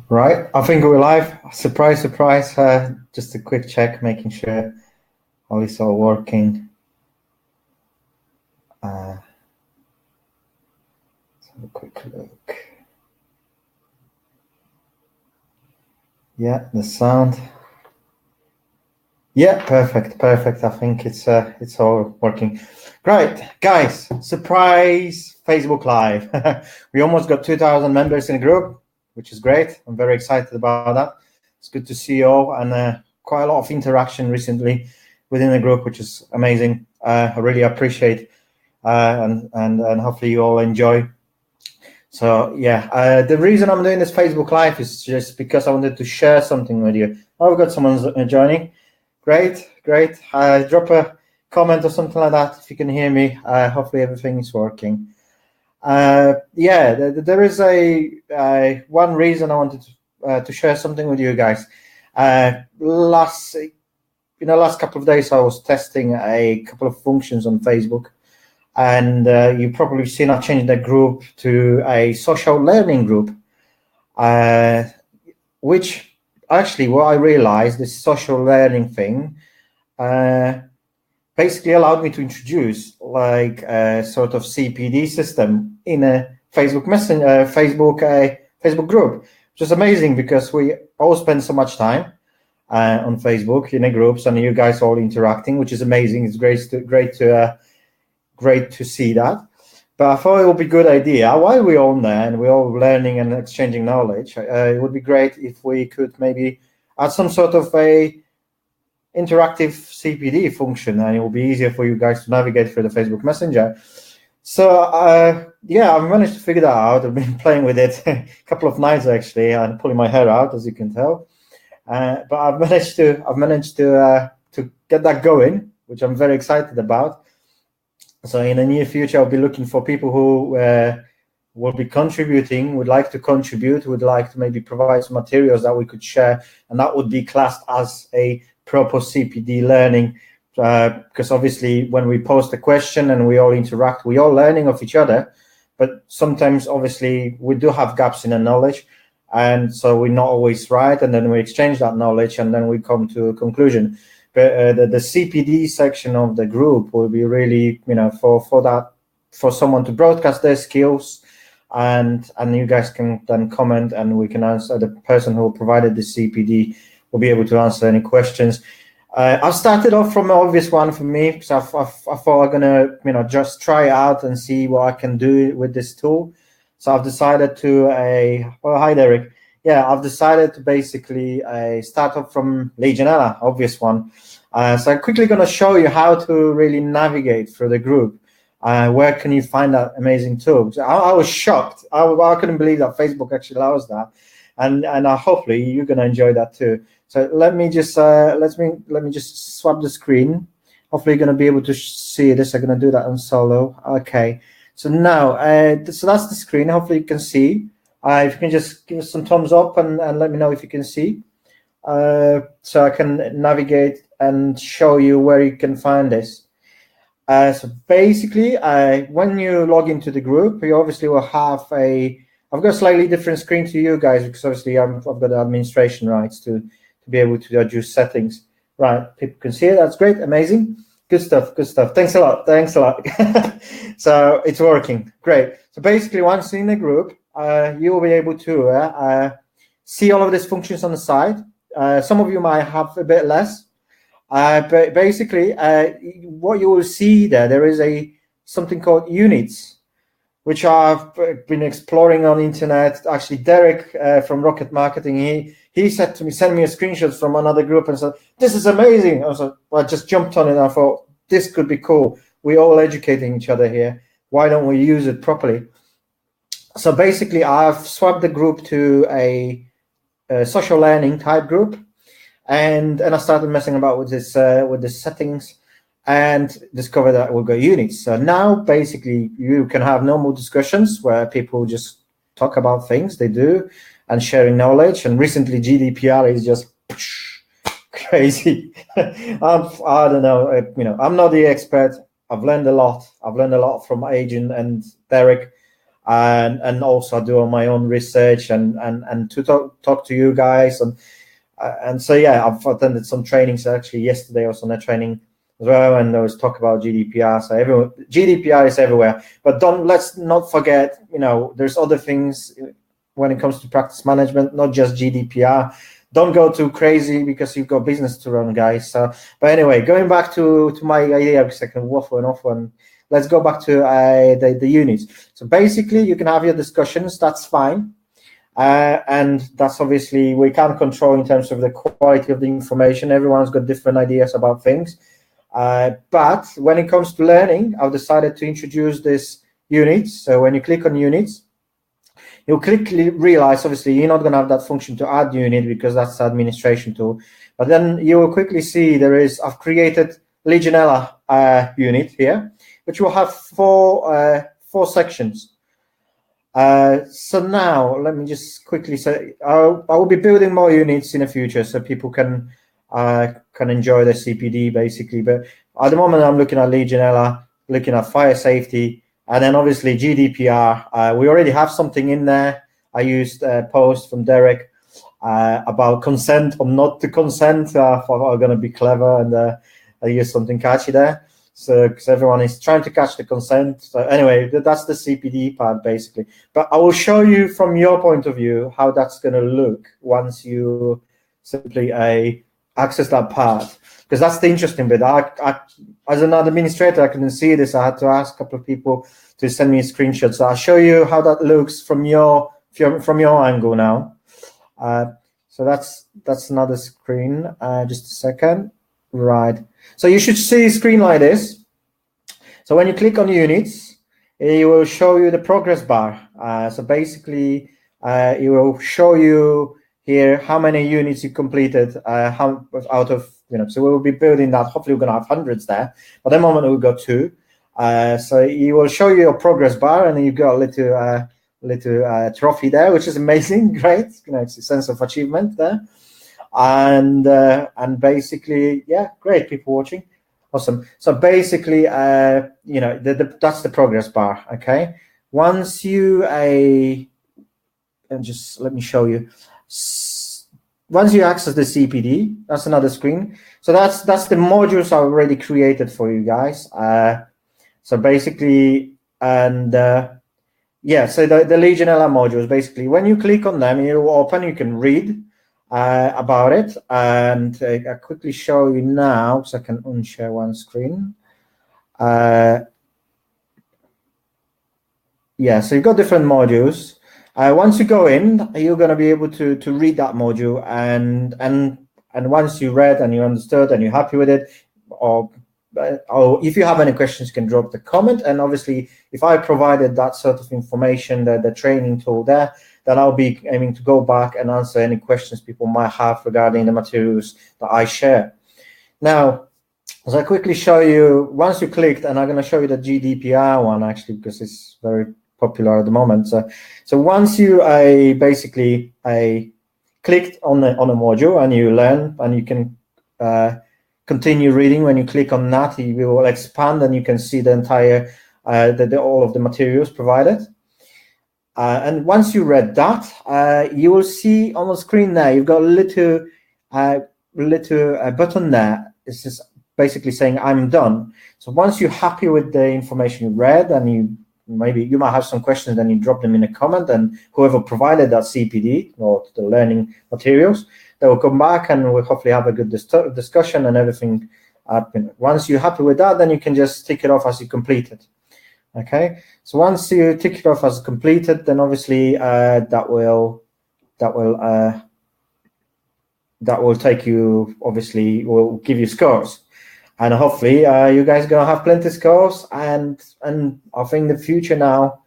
Right, I think we're live. Surprise, surprise. Just a quick check, making sure all is all working. Let's have a quick look. Yeah, the sound. Yeah, perfect, perfect. I think it's all working. Great, guys. Surprise Facebook Live. We almost got 2,000 members in the group, which is great. I'm very excited about that. It's good to see you all, and quite a lot of interaction recently within the group, which is amazing. I really appreciate, and hopefully you all enjoy. So yeah, the reason I'm doing this Facebook Live is just because I wanted to share something with you. Oh, we've got someone joining. Great, great. Drop a comment or something like that if you can hear me. Hopefully everything is working. Yeah, there is a one reason I wanted to share something with you guys. Last couple of days I was testing a couple of functions on Facebook, and you've probably seen I've changed the group to a social learning group, which actually what I realized, this social learning thing, basically allowed me to introduce like a sort of CPD system in a Facebook Messenger, Facebook group, which is amazing because we all spend so much time on Facebook in the groups, and you guys all interacting, which is amazing. It's great to see that. But I thought it would be a good idea, while we're on there and we're all learning and exchanging knowledge, it would be great if we could maybe add some sort of a interactive CPD function, and it will be easier for you guys to navigate through the Facebook Messenger. So yeah, I've managed to figure that out. I've been playing with it a couple of nights actually, and pulling my hair out, as you can tell. But I've managed to get that going, which I'm very excited about. So in the near future, I'll be looking for people who will be contributing, would like to contribute, would like to maybe provide some materials that we could share, and that would be classed as a proper CPD learning. Because obviously when we post a question and we all interact, we all learning of each other, but sometimes obviously we do have gaps in the knowledge, and so we're not always right, and then we exchange that knowledge and then we come to a conclusion. But the CPD section of the group will be really, for someone to broadcast their skills, and you guys can then comment, and we can answer. The person who provided the CPD will be able to answer any questions. I've started off from an obvious one for me, because I thought I'm gonna just try it out and see what I can do with this tool. So I've decided to hi Derek. Yeah, I've decided to basically start off from Legionella, obvious one. So I'm quickly going to show you how to really navigate through the group. Where can you find that amazing tool? I was shocked. I couldn't believe that Facebook actually allows that, and hopefully you're going to enjoy that too. So let me just swap the screen. Hopefully you're going to be able to see this. I'm going to do that on solo. Okay. So now, so that's the screen. Hopefully you can see. If you can just give us some thumbs up and let me know if you can see, so I can navigate and show you where you can find this. So basically, when you log into the group, you obviously will have I've got a slightly different screen to you guys, because obviously I've got the administration rights to be able to adjust settings. Right, people can see it. That's great, amazing. Good stuff, good stuff. Thanks a lot, thanks a lot. So it's working, great. So basically, once in the group, you will be able to see all of these functions on the side. Some of you might have a bit less, but basically, what you will see there is something called units, which I've been exploring on the internet. Actually, Derek from Rocket Marketing, he said to me, send me a screenshot from another group, and said, this is amazing. I just jumped on it and I thought, this could be cool. We're all educating each other here. Why don't we use it properly? So basically, I've swapped the group to a social learning type group, and I started messing about with the settings, and discovered that we've got units. So now basically you can have normal discussions where people just talk about things they do and sharing knowledge. And recently GDPR is just crazy. I don't know, I'm not the expert. I've learned a lot from Agent and Derek, and also do my own research and to talk to you guys. And so, yeah, I've attended some trainings. Actually, yesterday I was on a training as well, and there was talk about GDPR. So GDPR is everywhere. But let's not forget, there's other things when it comes to practice management, not just GDPR. Don't go too crazy because you've got business to run, guys. So, but anyway, going back to my idea, because I can waffle and off one. Let's go back to the units. So basically, you can have your discussions. That's fine. And that's obviously we can't control in terms of the quality of the information. Everyone's got different ideas about things. But when it comes to learning, I've decided to introduce this units. So when you click on units, you'll quickly realize, obviously, you're not going to have that function to add unit because that's the administration tool. But then you will quickly see I've created Legionella unit here, which will have four sections. So now let me just quickly say I will be building more units in the future so people can enjoy the CPD basically. But at the moment I'm looking at Legionella, looking at fire safety, and then obviously GDPR. We already have something in there. I used a post from Derek about consent or not to consent. I thought I'm going to be clever and I used something catchy there. So, because everyone is trying to catch the consent. So anyway, that's the CPD part basically. But I will show you from your point of view how that's going to look once you simply access that part. Because that's the interesting bit. I, as an administrator, I couldn't see this. I had to ask a couple of people to send me a screenshot. So I'll show you how that looks from your angle now. So that's another screen. Just a second. Right. So you should see a screen like this. So when you click on units, it will show you the progress bar. So basically, it will show you here how many units you completed, how out of, so we'll be building that. Hopefully we're going to have hundreds there. But at the moment we've got 2. So it will show you your progress bar, and then you've got a little trophy there, which is amazing. Great. It's a sense of achievement there. And basically, yeah, great, people watching, awesome. So basically, that's the progress bar. Okay, once you and just let me show you. Once you access the CPD, that's another screen. So that's the modules I already created for you guys. So basically, and yeah, so the Legionella modules, basically, when you click on them, you open, you can read about it, and I'll quickly show you now so I can unshare one screen. Yeah, so you've got different modules. Once you go in, you're going to be able to read that module, and once you read and you understood and you're happy with it, or if you have any questions, you can drop the comment. And obviously, if I provided that sort of information, the training tool there, then I'll be aiming to go back and answer any questions people might have regarding the materials that I share. Now, as I quickly show you, once you clicked, and I'm going to show you the GDPR one actually, because it's very popular at the moment. So once you basically clicked on a module and you learn, and you can continue reading. When you click on that, it will expand, and you can see the entire all of the materials provided. And once you read that, you will see on the screen there, you've got a little button there. It's just basically saying I'm done. So once you're happy with the information you read, and you might have some questions, then you drop them in a comment, and whoever provided that CPD or the learning materials, they will come back and we'll hopefully have a good discussion and everything. Once you're happy with that, then you can just tick it off as you completed. Okay, so once you tick it off as completed, then obviously that will take you, obviously will give you scores, and hopefully you guys are gonna have plenty of scores. And I think the future now,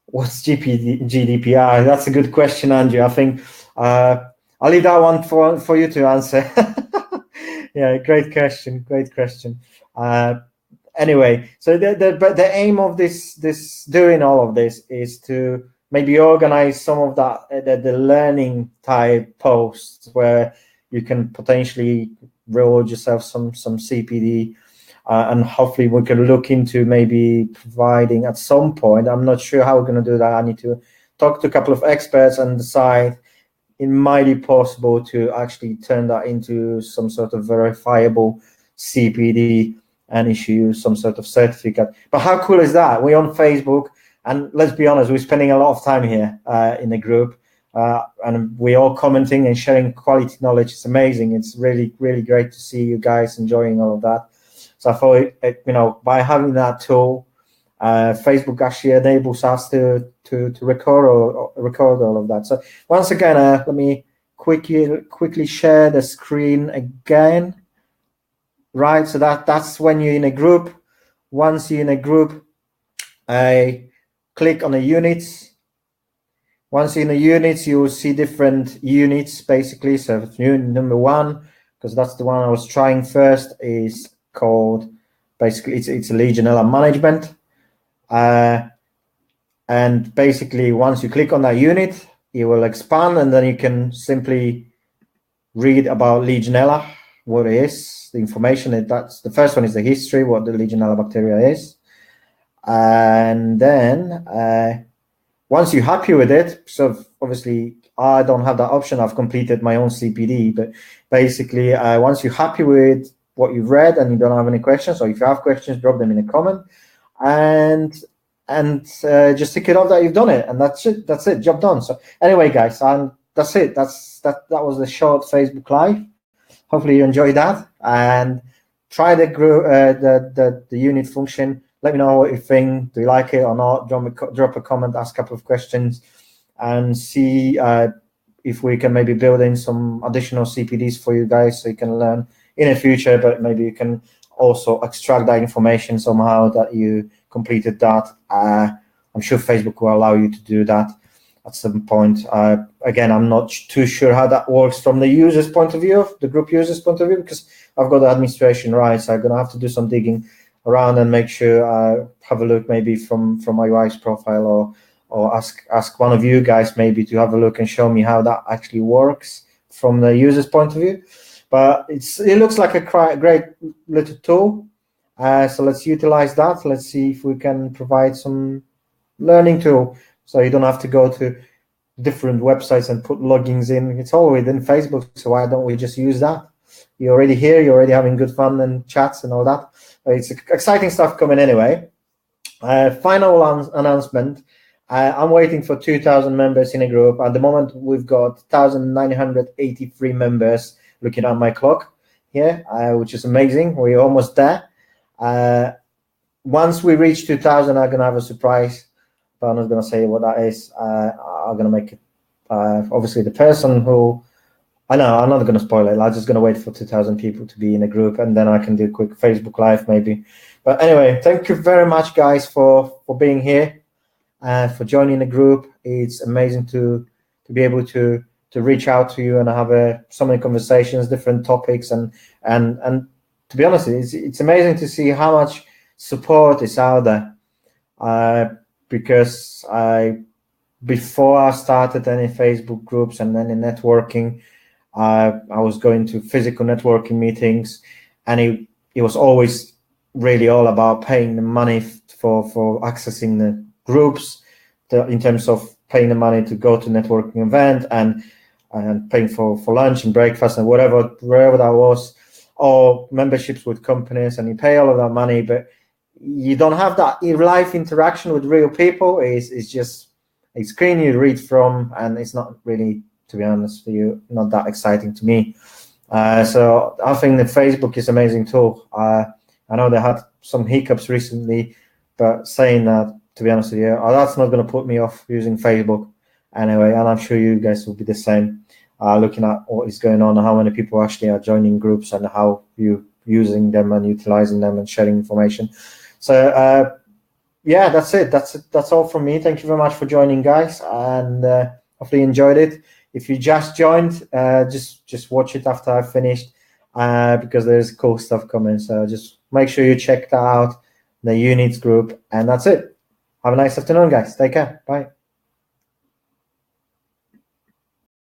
what's GDPR? That's a good question, Andrew. I think I'll leave that one for you to answer. Yeah, great question. Anyway, so the aim of this doing all of this is to maybe organize some of that the learning type posts where you can potentially reward yourself some CPD. and hopefully we can look into maybe providing at some point. I'm not sure how we're going to do that. I need to talk to a couple of experts and decide. It might be possible to actually turn that into some sort of verifiable CPD and issue some sort of certificate. But how cool is that? We're on Facebook, and let's be honest, we're spending a lot of time here in the group, and we're all commenting and sharing quality knowledge. It's amazing. It's really, really great to see you guys enjoying all of that. So I thought, by having that tool, Facebook actually enables us to record all of that. So once again, let me quickly share the screen again. Right, so that's when you're in a group. Once you're in a group, click on the units. Once you're in the units, you will see different units basically. So unit number 1, because that's the one I was trying first, is called basically it's a Legionella management. And basically, once you click on that unit, it will expand, and then you can simply read about Legionella, what it is, the information. That's the first one is the history, what the Legionella bacteria is, and then once you're happy with it, so obviously I don't have that option. I've completed my own CPD, but basically, once you're happy with what you've read and you don't have any questions, or if you have questions, drop them in a comment. And just tick it off that you've done it, and that's it, job done. So anyway, guys, and that's it. That was the short Facebook Live. Hopefully you enjoyed that, and try the group, the unit function. Let me know what you think. Do you like it or not? Drop a comment, ask a couple of questions, and see if we can maybe build in some additional CPDs for you guys, so you can learn in the future. But maybe you can also extract that information somehow that you completed that. I'm sure Facebook will allow you to do that at some point. Again, I'm not too sure how that works from the user's point of view, the group user's point of view, because I've got the administration rights. So I'm going to have to do some digging around and make sure I have a look maybe from my wife's profile, or ask one of you guys maybe to have a look and show me how that actually works from the user's point of view. But it looks like a great little tool. So let's utilize that. Let's see if we can provide some learning tool, so you don't have to go to different websites and put logins in. It's all within Facebook, so why don't we just use that? You're already here, you're already having good fun and chats and all that. It's exciting stuff coming anyway. Final announcement. I'm waiting for 2,000 members in a group. At the moment, we've got 1,983 members looking at my clock here, which is amazing. We're almost there. Once we reach 2,000, I'm going to have a surprise, but I'm not going to say what that is. I'm going to make it, obviously, the person who, I'm not going to spoil it. I'm just going to wait for 2,000 people to be in a group, and then I can do a quick Facebook Live maybe. But anyway, thank you very much, guys, for being here, for joining the group. It's amazing to be able to reach out to you and have so many conversations, different topics, and to be honest, it's amazing to see how much support is out there. Because before I started any Facebook groups and any networking, I was going to physical networking meetings, and it was always really all about paying the money for accessing the groups, in terms of paying the money to go to networking event and paying for lunch and breakfast and wherever that was, or memberships with companies, and you pay all of that money, but you don't have that live interaction with real people. It's just a screen you read from, and it's not really, to be honest with you, not that exciting to me. So I think that Facebook is an amazing tool. I know they had some hiccups recently, but saying that, to be honest with you, that's not going to put me off using Facebook anyway, and I'm sure you guys will be the same, looking at what is going on and how many people actually are joining groups and how you using them and utilizing them and sharing information. So yeah, that's it. That's all from me. Thank you very much for joining, guys, and hopefully you enjoyed it. If you just joined, just watch it after I've finished, because there's cool stuff coming. So just make sure you check that out, the units group, and that's it. Have a nice afternoon, guys. Take care. Bye.